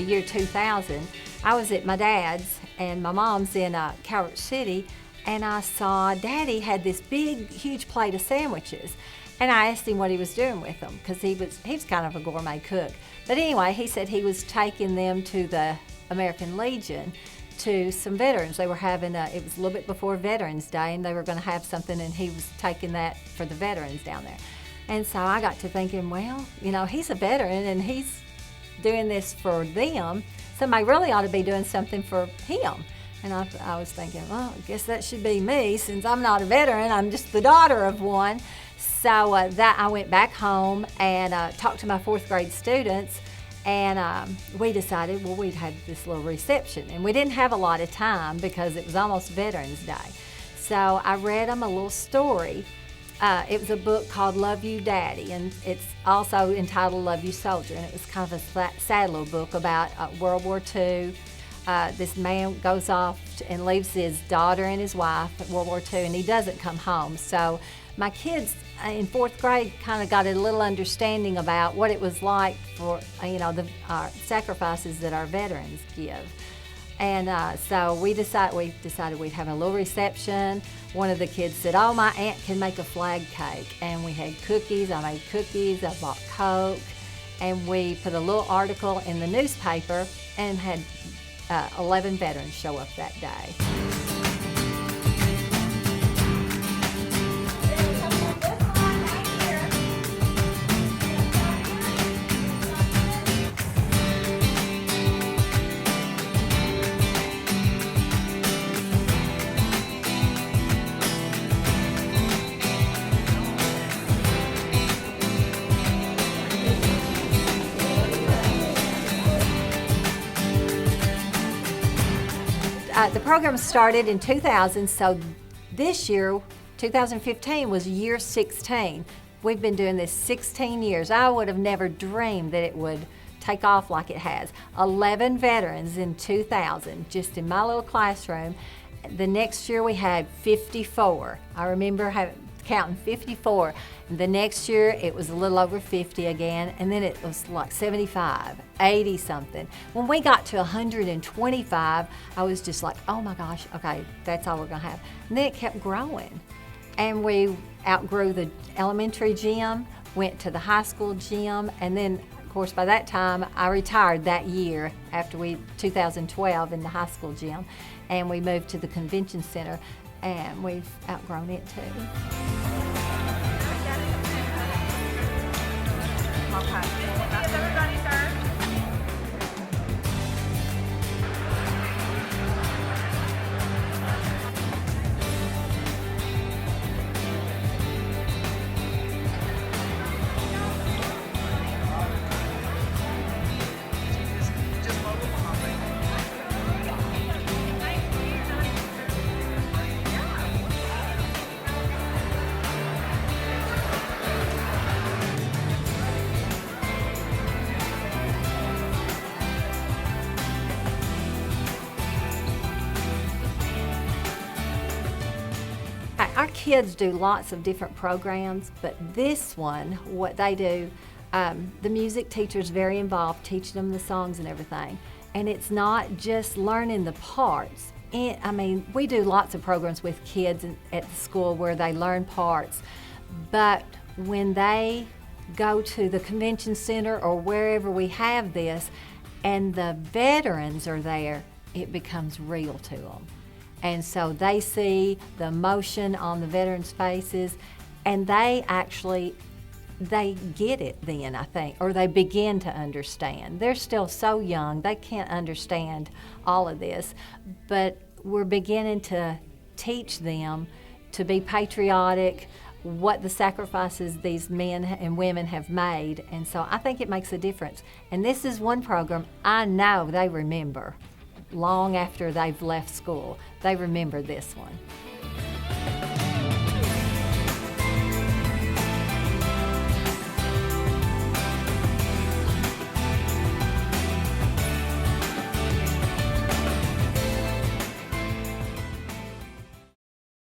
the year 2000, I was at my dad's, and my mom's in Calvert City, and I saw Daddy had this big, huge plate of sandwiches. And I asked him what he was doing with them, because he was kind of a gourmet cook. But anyway, he said he was taking them to the American Legion to some veterans. They were having, it was a little bit before Veterans Day, and they were going to have something, and he was taking that for the veterans down there. And so I got to thinking, well, you know, he's a veteran, and he's doing this for them. Somebody really ought to be doing something for him. And I was thinking, well, I guess that should be me, since I'm not a veteran, I'm just the daughter of one. So I went back home and talked to my 4th grade students, and we decided, well, we'd have this little reception. And we didn't have a lot of time because it was almost Veterans Day. So I read them a little story. It was a book called Love You Daddy, and it's also entitled Love You Soldier. And it was kind of a sad little book about World War II. This man goes off and leaves his daughter and his wife at World War II, and he doesn't come home. So my kids in 4th grade kind of got a little understanding about what it was like for, you know, the sacrifices that our veterans give. And so we decided we'd have a little reception. One of the kids said, oh, my aunt can make a flag cake. And we had cookies. I made cookies. I bought Coke. And we put a little article in the newspaper and had 11 veterans show up that day. The program started in 2000, so this year, 2015, was year 16. We've been doing this 16 years. I would have never dreamed that it would take off like it has. 11 veterans in 2000, just in my little classroom. The next year we had 54. I remember counting 54. The next year it was a little over 50 again, and then it was like 75, 80 something. When we got to 125, I was just like, oh my gosh, okay, that's all we're gonna have. And then it kept growing. And we outgrew the elementary gym, went to the high school gym, and then of course by that time I retired that year after 2012 in the high school gym, and we moved to the convention center, and we've outgrown it too. Okay. Is everybody served? Our kids do lots of different programs, but this one, what they do, the music teacher's very involved, teaching them the songs and everything. And it's not just learning the parts. I mean, we do lots of programs with kids at the school where they learn parts, but when they go to the convention center or wherever we have this, and the veterans are there, it becomes real to them. And so they see the emotion on the veterans' faces, and they get it then, I think, or they begin to understand. They're still so young, they can't understand all of this, but we're beginning to teach them to be patriotic, what the sacrifices these men and women have made, and so I think it makes a difference. And this is one program I know they remember long after they've left school. They remember this one.